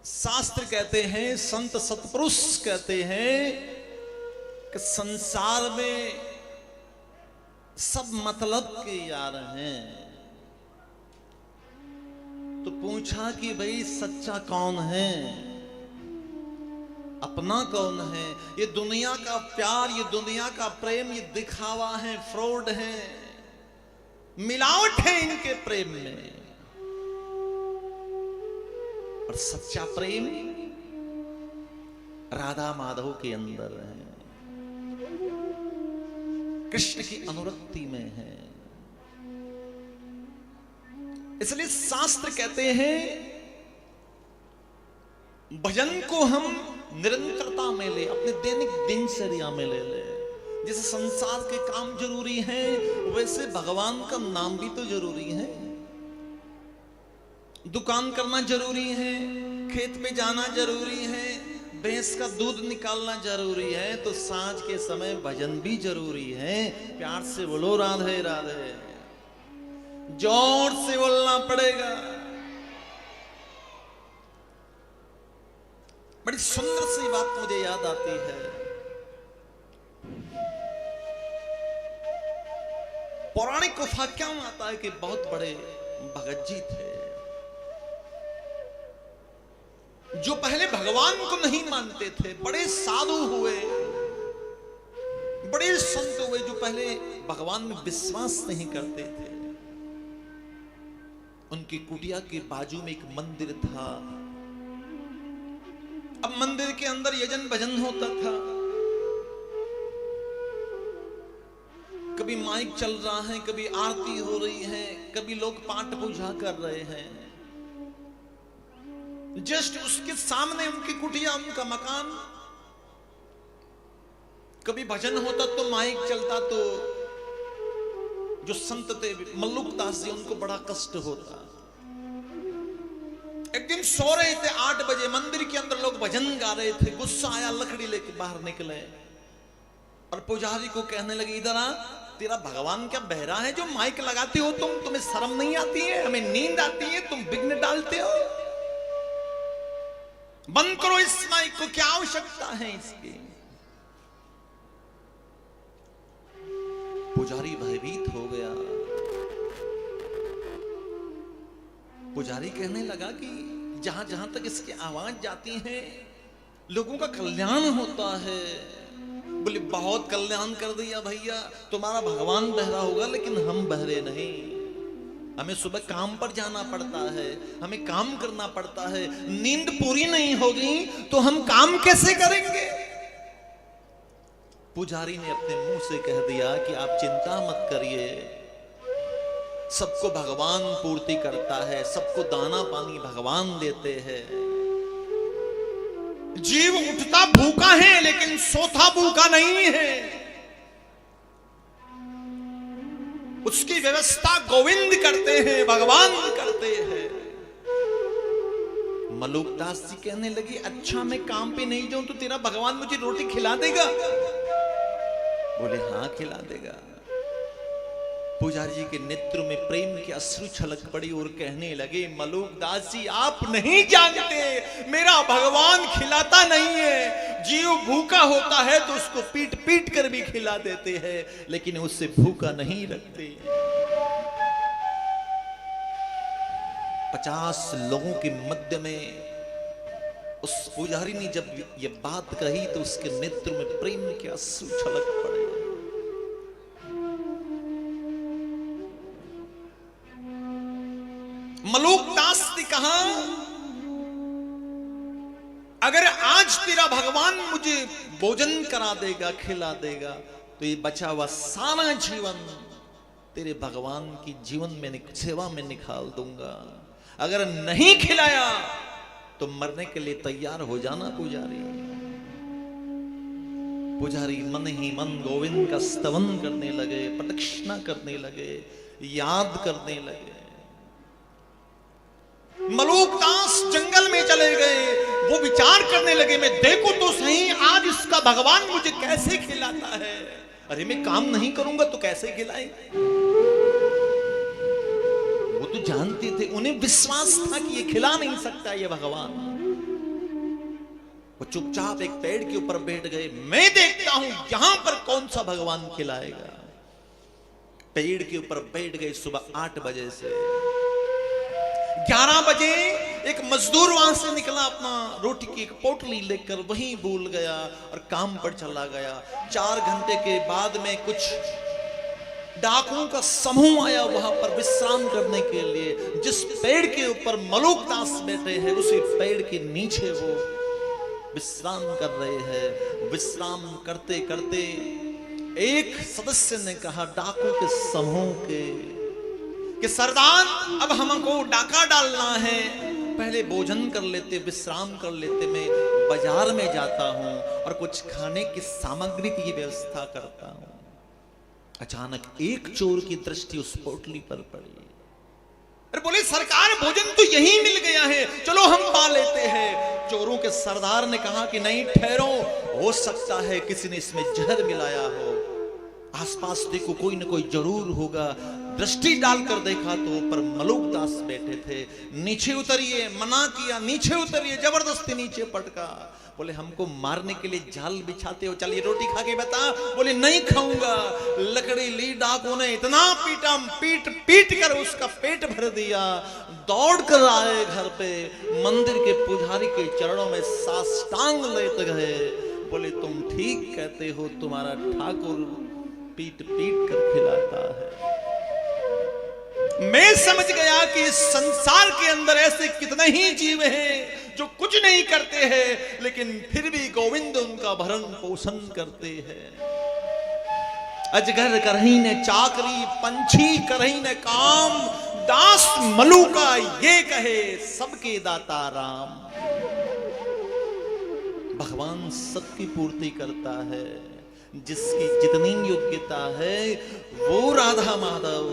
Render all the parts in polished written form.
शास्त्र कहते हैं, संत सतपुरुष कहते हैं कि संसार में सब मतलब के यार हैं। तो पूछा कि भाई सच्चा कौन है, अपना कौन है? ये दुनिया का प्यार, ये दुनिया का प्रेम, ये दिखावा है, फ्रॉड है, मिलावट है इनके प्रेम में। और सच्चा प्रेम राधा माधव के अंदर है, कृष्ण की अनुरक्ति में है। इसलिए शास्त्र कहते हैं भजन को हम निरंतरता में ले, अपने दैनिक दिनचर्या में ले ले। जैसे संसार के काम जरूरी हैं, वैसे भगवान का नाम भी तो जरूरी है। दुकान करना जरूरी है, खेत पे जाना जरूरी है, भैंस का दूध निकालना जरूरी है, तो सांझ के समय भजन भी जरूरी है। प्यार से बोलो राधे राधे, जोर से बोलना पड़ेगा। बड़ी सुंदर सी बात मुझे याद आती है। पौराणिक कथा में आता है कि बहुत बड़े भगत जी थे जो पहले भगवान को नहीं मानते थे। बड़े साधु हुए, बड़े संत हुए जो पहले भगवान में विश्वास नहीं करते थे। उनकी कुटिया के बाजू में एक मंदिर था। अब मंदिर के अंदर यजन भजन होता था। कभी माइक चल रहा है, कभी आरती हो रही है, कभी लोग पाठ पूजा कर रहे हैं। जस्ट उसके सामने उनकी कुटिया, उनका मकान। कभी भजन होता तो माइक चलता तो जो संत थे मल्लुक दास जी, उनको बड़ा कष्ट होता। एक दिन सो रहे थे 8 बजे, मंदिर के अंदर लोग भजन गा रहे थे। गुस्सा आया, लकड़ी लेके बाहर निकले और पुजारी को कहने लगे, इधर आ, तेरा भगवान क्या बहरा है जो माइक लगाते हो तुम? तुम्हें शर्म नहीं आती है? हमें नींद आती है, तुम विघ्न डालते हो। बंद करो इस माइक को, क्या आवश्यकता है इसकी? पुजारी भयभीत हो गया। पुजारी कहने लगा कि जहां जहां तक इसकी आवाज जाती है लोगों का कल्याण होता है। बोले बहुत कल्याण कर दिया भैया, तुम्हारा भगवान बहरा होगा लेकिन हम बहरे नहीं। हमें सुबह काम पर जाना पड़ता है, हमें काम करना पड़ता है। नींद पूरी नहीं होगी तो हम काम कैसे करेंगे? पुजारी ने अपने मुंह से कह दिया कि आप चिंता मत करिए, सबको भगवान पूर्ति करता है, सबको दाना पानी भगवान देते हैं। जीव उठता भूखा है लेकिन सोता भूखा नहीं है। उसकी व्यवस्था गोविंद करते हैं, भगवान करते हैं। मलुक दास जी कहने लगी, अच्छा मैं काम पे नहीं जाऊं तो तेरा भगवान मुझे रोटी खिला देगा? बोले हाँ खिला देगा। पुजारी जी के नेत्र में प्रेम की अश्रु छलक पड़ी और कहने लगे, मलुक दास जी आप नहीं जानते, मेरा भगवान खिलाता नहीं है। जीव भूखा होता है तो उसको पीट पीट कर भी खिला देते हैं, लेकिन उससे भूखा नहीं रखते। 50 लोगों के मध्य में उस पुजारी ने जब ये बात कही तो उसके नेत्र में प्रेम के अश्रु छलक पड़े। मलुक दास ने कहा, अगर आज तेरा भगवान मुझे भोजन करा देगा, खिला देगा, तो ये बचा हुआ सारा जीवन तेरे भगवान की जीवन में सेवा में निकाल दूंगा। अगर नहीं खिलाया तो मरने के लिए तैयार हो जाना पुजारी। पुजारी मन ही मन गोविंद का स्तवन करने लगे, प्रदक्षिणा करने लगे, याद करने लगे। मलुक दास जंगल में चले गए। वो विचार करने लगे, मैं देखो तो सही आज इसका भगवान मुझे कैसे खिलाता है। अरे मैं काम नहीं करूंगा तो कैसे खिलाएंगे? वो तो जानते थे, उन्हें विश्वास था कि ये खिला नहीं सकता ये भगवान। वो चुपचाप एक पेड़ के ऊपर बैठ गए। मैं देखता हूं यहां पर कौन सा भगवान खिलाएगा। पेड़ के ऊपर बैठ गए। सुबह 8 बजे से 11 बजे एक मजदूर वहां से निकला, अपना रोटी की एक पोटली लेकर वहीं भूल गया और काम पर चला गया। 4 घंटे के बाद में कुछ डाकुओं का समूह आया वहां पर विश्राम करने के लिए। जिस पेड़ के ऊपर मलूक दास बैठे हैं उसी पेड़ के नीचे वो विश्राम कर रहे हैं। विश्राम करते करते एक सदस्य ने कहा डाकू के समूह के कि सरदार, अब हमको डाका डालना है, पहले भोजन कर लेते, विश्राम कर लेते, मैं बाजार में जाता हूं और कुछ खाने की सामग्री की व्यवस्था करता हूं। अचानक एक चोर की दृष्टि उस पोटली पर पड़ी। अरे बोले सरकार, भोजन तो यहीं मिल गया है, चलो हम पा लेते हैं। चोरों के सरदार ने कहा कि नहीं ठहरो, हो सकता है किसी ने इसमें जहर मिलाया हो, आसपास देखो कोई ना कोई जरूर होगा। दृष्टि डालकर देखा तो ऊपर मलूक दास बैठे थे। नीचे उतरिए, मना किया, नीचे उतरिए, जबरदस्ती नीचे पटका। बोले हमको मारने के लिए जाल बिछाते हो, चलिए रोटी खा के बता। बोले नहीं खाऊंगा। लकड़ी ली, डाकू ने इतना पीटा, पीट पीट कर उसका पेट भर दिया। दौड़ कर आए घर पे, मंदिर के पुजारी के चरणों में साष्टांग लेट गए। बोले तुम ठीक कहते हो, तुम्हारा ठाकुर पीट पीट कर खिलाता है। मैं समझ गया कि इस संसार के अंदर ऐसे कितने ही जीव हैं जो कुछ नहीं करते हैं, लेकिन फिर भी गोविंद उनका भरण पोषण करते हैं। अजगर करही ने चाकरी, पंछी करही ने काम, दास मलूका ये कहे सबके दाता राम। भगवान सबकी पूर्ति करता है। जिसकी जितनी योग्यता है वो राधा माधव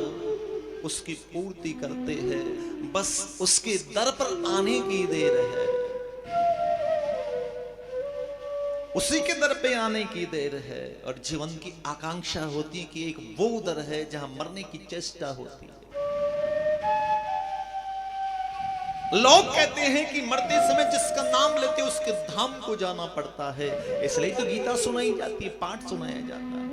उसकी पूर्ति करते हैं। बस उसके दर पर आने की देर है, उसी के दर पे आने की देर है। और जीवन की आकांक्षा होती है कि एक वो दर है जहां मरने की चेष्टा होती है। लोग कहते हैं कि मरते समय जिसका नाम लेते उसके धाम को जाना पड़ता है, इसलिए तो गीता सुनाई जाती है, पाठ सुनाया जाता है।